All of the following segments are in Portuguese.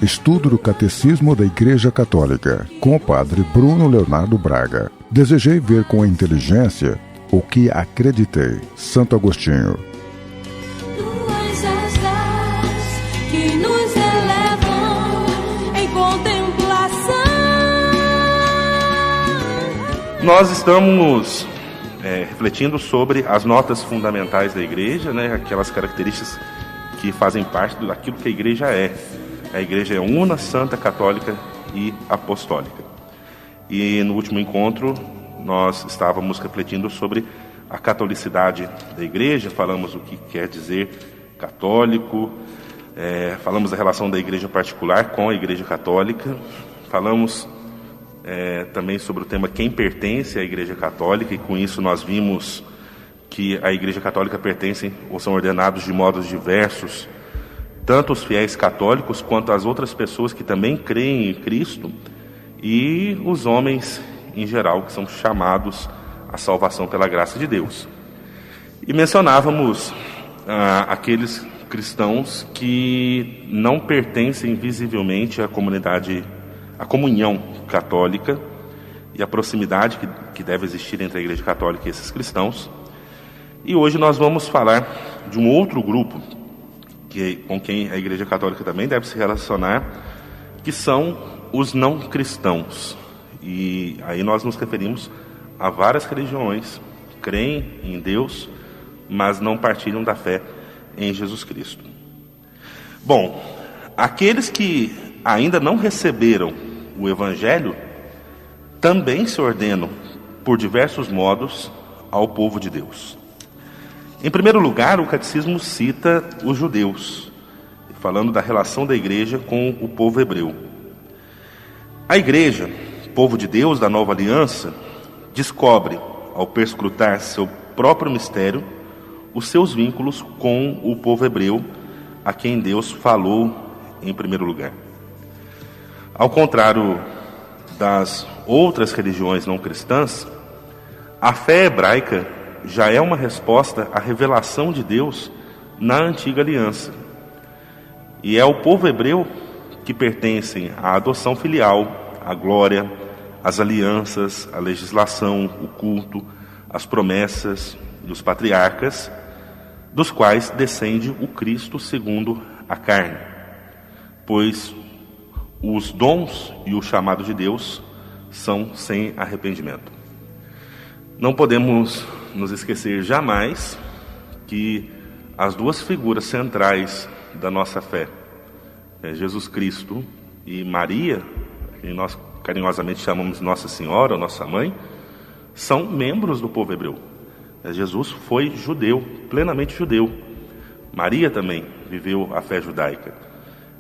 Estudo do Catecismo da Igreja Católica, com o Padre Bruno Leonardo Braga. Desejei ver com a inteligência o que acreditei. Santo Agostinho. Tuas asas que nos elevam em contemplação. Nós estamos refletindo sobre as notas fundamentais da Igreja, aquelas características que fazem parte daquilo que a Igreja é. A Igreja é una, santa, católica e apostólica. E no último encontro nós estávamos refletindo sobre a catolicidade da Igreja, falamos o que quer dizer católico, falamos da relação da Igreja particular com a Igreja Católica, falamos também sobre o tema quem pertence à Igreja Católica, e com isso nós vimos que a Igreja Católica pertence ou são ordenados de modos diversos, tanto os fiéis católicos quanto as outras pessoas que também creem em Cristo e os homens em geral que são chamados à salvação pela graça de Deus. E mencionávamos aqueles cristãos que não pertencem visivelmente à comunidade, à comunhão católica e à proximidade que deve existir entre a Igreja Católica e esses cristãos. E hoje nós vamos falar de um outro grupo com quem a Igreja Católica também deve se relacionar, que são os não cristãos. E aí nós nos referimos a várias religiões, creem em Deus, mas não partilham da fé em Jesus Cristo. Bom, aqueles que ainda não receberam o Evangelho também se ordenam por diversos modos ao povo de Deus. Em primeiro lugar, o catecismo cita os judeus, falando da relação da igreja com o povo hebreu. A igreja, povo de Deus da nova aliança, descobre, ao perscrutar seu próprio mistério, os seus vínculos com o povo hebreu, a quem Deus falou em primeiro lugar. Ao contrário das outras religiões não cristãs, a fé hebraica já é uma resposta à revelação de Deus na antiga aliança. E é o povo hebreu que pertencem à adoção filial, à glória, às alianças, à legislação, o culto, as promessas dos patriarcas, dos quais descende o Cristo segundo a carne. Pois os dons e o chamado de Deus são sem arrependimento. Não podemos nos esquecer jamais que as duas figuras centrais da nossa fé, Jesus Cristo e Maria, que nós carinhosamente chamamos Nossa Senhora, nossa mãe, são membros do povo hebreu. Jesus foi judeu, plenamente judeu. Maria também viveu a fé judaica.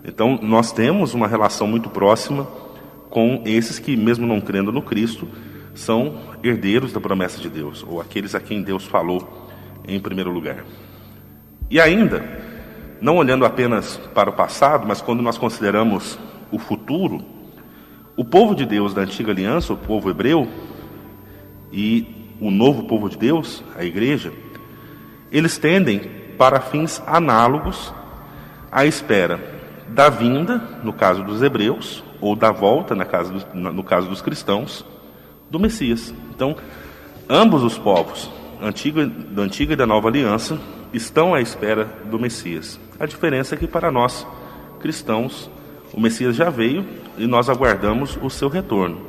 Então nós temos uma relação muito próxima com esses que, mesmo não crendo no Cristo, são herdeiros da promessa de Deus, ou aqueles a quem Deus falou em primeiro lugar. E ainda, não olhando apenas para o passado, mas quando nós consideramos o futuro, o povo de Deus da antiga aliança, o povo hebreu, e o novo povo de Deus, a igreja, eles tendem para fins análogos à espera da vinda, no caso dos hebreus, ou da volta, no caso dos cristãos, do Messias. Então, ambos os povos, da antiga e da nova aliança, estão à espera do Messias. A diferença é que para nós, cristãos, o Messias já veio e nós aguardamos o seu retorno.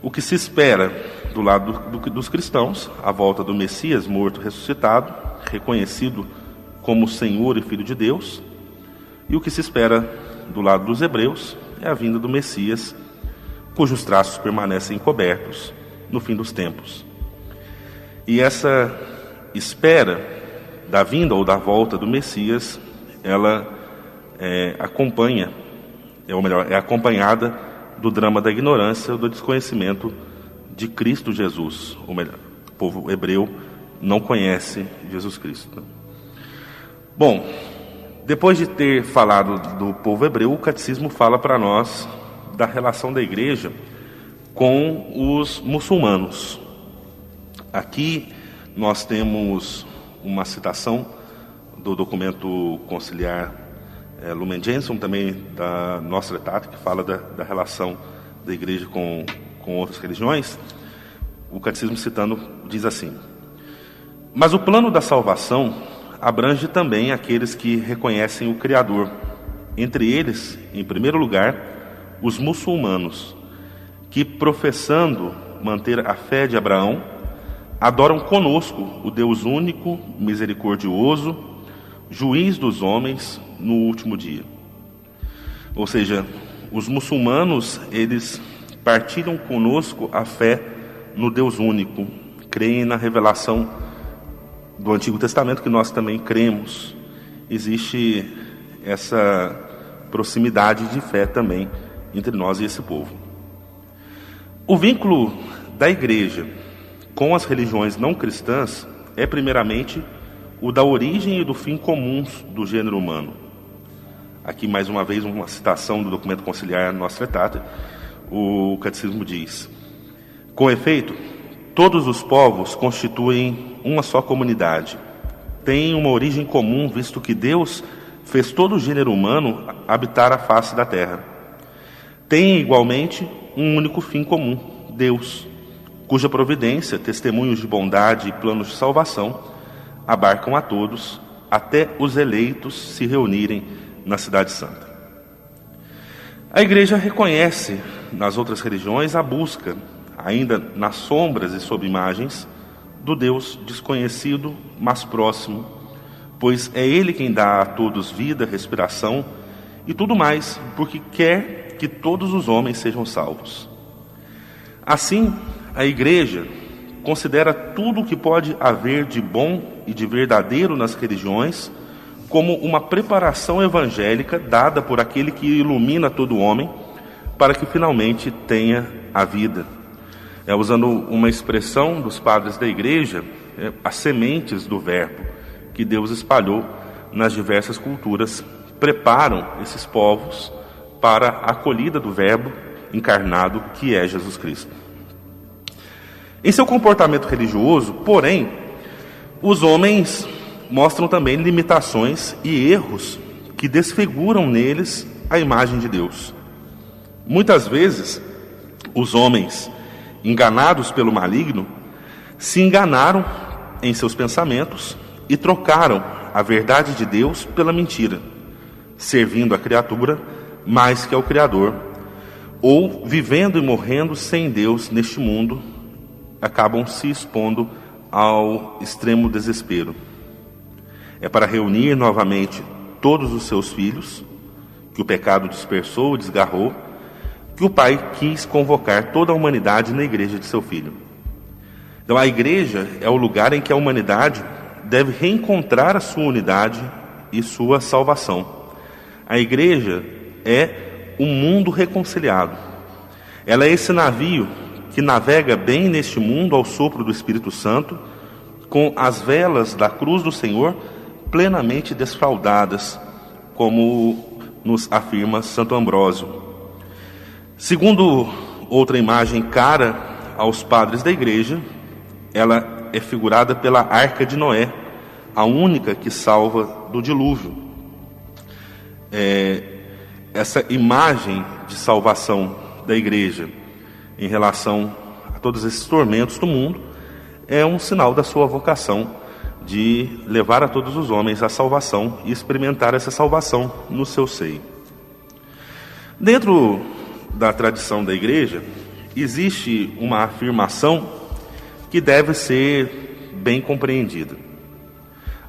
O que se espera do lado dos cristãos, a volta do Messias morto, ressuscitado, reconhecido como Senhor e Filho de Deus, e o que se espera do lado dos hebreus é a vinda do Messias, cujos traços permanecem encobertos no fim dos tempos. E essa espera da vinda ou da volta do Messias, ela é acompanhada do drama da ignorância, do desconhecimento de Cristo Jesus. Ou melhor, o povo hebreu não conhece Jesus Cristo. Bom, depois de ter falado do povo hebreu, o catecismo fala para nós da relação da igreja com os muçulmanos. Aqui nós temos uma citação do documento conciliar Lumen Gentium, também da Nostra Aetate, que fala da relação da igreja com outras religiões, o catecismo citando diz assim: mas o plano da salvação abrange também aqueles que reconhecem o Criador, entre eles, em primeiro lugar, os muçulmanos, que, professando manter a fé de Abraão, adoram conosco o Deus único, misericordioso, juiz dos homens no último dia. Ou seja, os muçulmanos, eles partilham conosco a fé no Deus único, creem na revelação do Antigo Testamento, que nós também cremos. Existe essa proximidade de fé também entre nós e esse povo. O vínculo da igreja com as religiões não cristãs é primeiramente o da origem e do fim comuns do gênero humano. Aqui mais uma vez uma citação do documento conciliar Nostra Aetate. O catecismo diz: com efeito, todos os povos constituem uma só comunidade, têm uma origem comum, visto que Deus fez todo o gênero humano habitar a face da terra. Têm igualmente um único fim comum, Deus, cuja providência, testemunhos de bondade e planos de salvação abarcam a todos, até os eleitos se reunirem na Cidade Santa. A Igreja reconhece nas outras religiões a busca, ainda nas sombras e sob imagens, do Deus desconhecido, mas próximo, pois é Ele quem dá a todos vida, respiração e tudo mais, porque quer que todos os homens sejam salvos. Assim, a Igreja considera tudo o que pode haver de bom e de verdadeiro nas religiões como uma preparação evangélica dada por aquele que ilumina todo homem para que finalmente tenha a vida. Usando uma expressão dos padres da Igreja, as sementes do Verbo que Deus espalhou nas diversas culturas preparam esses povos para a acolhida do Verbo encarnado, que é Jesus Cristo. Em seu comportamento religioso, porém, os homens mostram também limitações e erros que desfiguram neles a imagem de Deus. Muitas vezes, os homens, enganados pelo maligno, se enganaram em seus pensamentos e trocaram a verdade de Deus pela mentira, servindo a criatura mais que ao Criador, ou vivendo e morrendo sem Deus neste mundo, acabam se expondo ao extremo desespero. É para reunir novamente todos os seus filhos, que o pecado dispersou e desgarrou, que o Pai quis convocar toda a humanidade na igreja de seu Filho. Então a igreja é o lugar em que a humanidade deve reencontrar a sua unidade e sua salvação. A igreja é um mundo reconciliado. Ela é esse navio que navega bem neste mundo ao sopro do Espírito Santo, com as velas da cruz do Senhor plenamente desfraldadas, como nos afirma Santo Ambrósio. Segundo outra imagem cara aos padres da igreja, ela é figurada pela Arca de Noé, a única que salva do dilúvio. Essa imagem de salvação da igreja em relação a todos esses tormentos do mundo é um sinal da sua vocação de levar a todos os homens a salvação e experimentar essa salvação no seu seio. Dentro da tradição da igreja, existe uma afirmação que deve ser bem compreendida.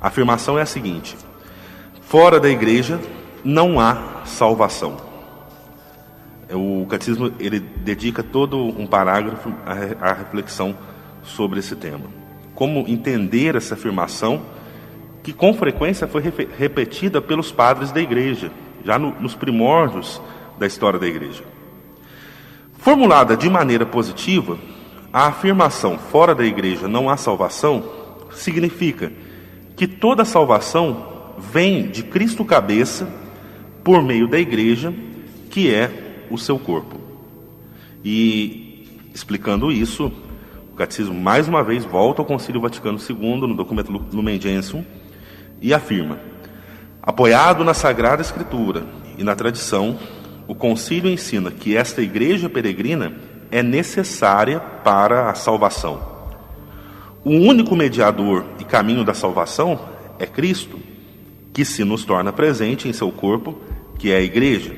A afirmação é a seguinte: fora da igreja não há salvação. O catecismo ele dedica todo um parágrafo à reflexão sobre esse tema. Como entender essa afirmação, que com frequência foi repetida pelos padres da igreja, já nos primórdios da história da igreja. Formulada de maneira positiva, a afirmação fora da igreja não há salvação significa que toda salvação vem de Cristo cabeça por meio da igreja, que é o seu corpo. E, explicando isso, o catecismo mais uma vez volta ao Concílio Vaticano II, no documento Lumen Gentium, e afirma: Apoiado na Sagrada Escritura e na tradição, o concílio ensina que esta igreja peregrina é necessária para a salvação. O único mediador e caminho da salvação é Cristo, que se nos torna presente em seu corpo, que é a igreja.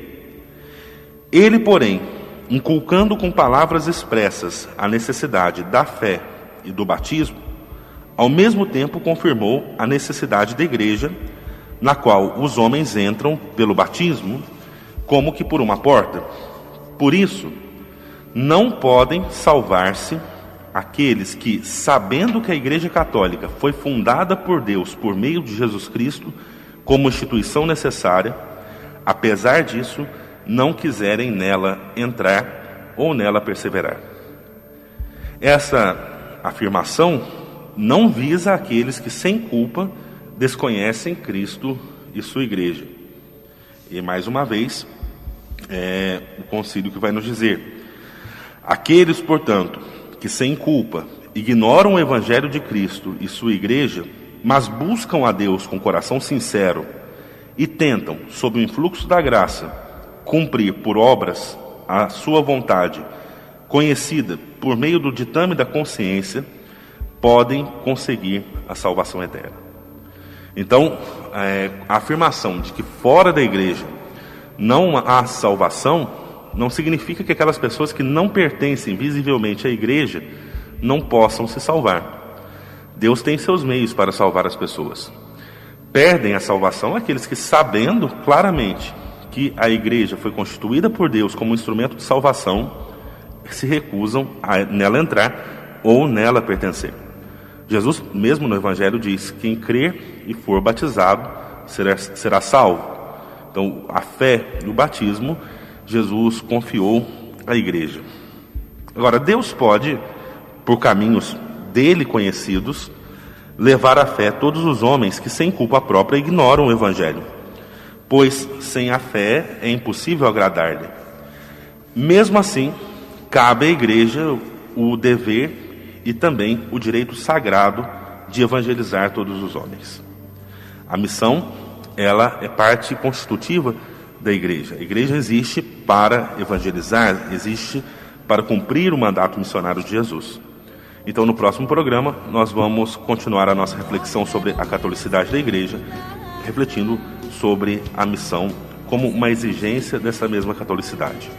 Ele, porém, inculcando com palavras expressas a necessidade da fé e do batismo, ao mesmo tempo confirmou a necessidade da igreja, na qual os homens entram pelo batismo, como que por uma porta. Por isso, não podem salvar-se aqueles que, sabendo que a Igreja Católica foi fundada por Deus por meio de Jesus Cristo como instituição necessária, apesar disso, não quiserem nela entrar ou nela perseverar. Essa afirmação não visa aqueles que, sem culpa, desconhecem Cristo e sua Igreja. E, mais uma vez, é o concílio que vai nos dizer: aqueles, portanto, que sem culpa ignoram o Evangelho de Cristo e sua Igreja, mas buscam a Deus com coração sincero e tentam, sob o influxo da graça, cumprir por obras a sua vontade, conhecida por meio do ditame da consciência, podem conseguir a salvação eterna. Então, a afirmação de que fora da igreja não há salvação não significa que aquelas pessoas que não pertencem visivelmente à igreja não possam se salvar. Deus tem seus meios para salvar as pessoas. Perdem a salvação aqueles que, sabendo claramente que a igreja foi constituída por Deus como instrumento de salvação, se recusam a nela entrar ou nela pertencer. Jesus mesmo no Evangelho diz: quem crer e for batizado será salvo. Então, a fé e o batismo, Jesus confiou à igreja. Agora, Deus pode, por caminhos dele conhecidos, levar à fé todos os homens que, sem culpa própria, ignoram o Evangelho, pois sem a fé é impossível agradar-lhe. Mesmo assim, cabe à igreja o dever e também o direito sagrado de evangelizar todos os homens. A missão, ela é parte constitutiva da igreja. A igreja existe para evangelizar, existe para cumprir o mandato missionário de Jesus. Então, no próximo programa, nós vamos continuar a nossa reflexão sobre a catolicidade da igreja, refletindo sobre a missão como uma exigência dessa mesma catolicidade.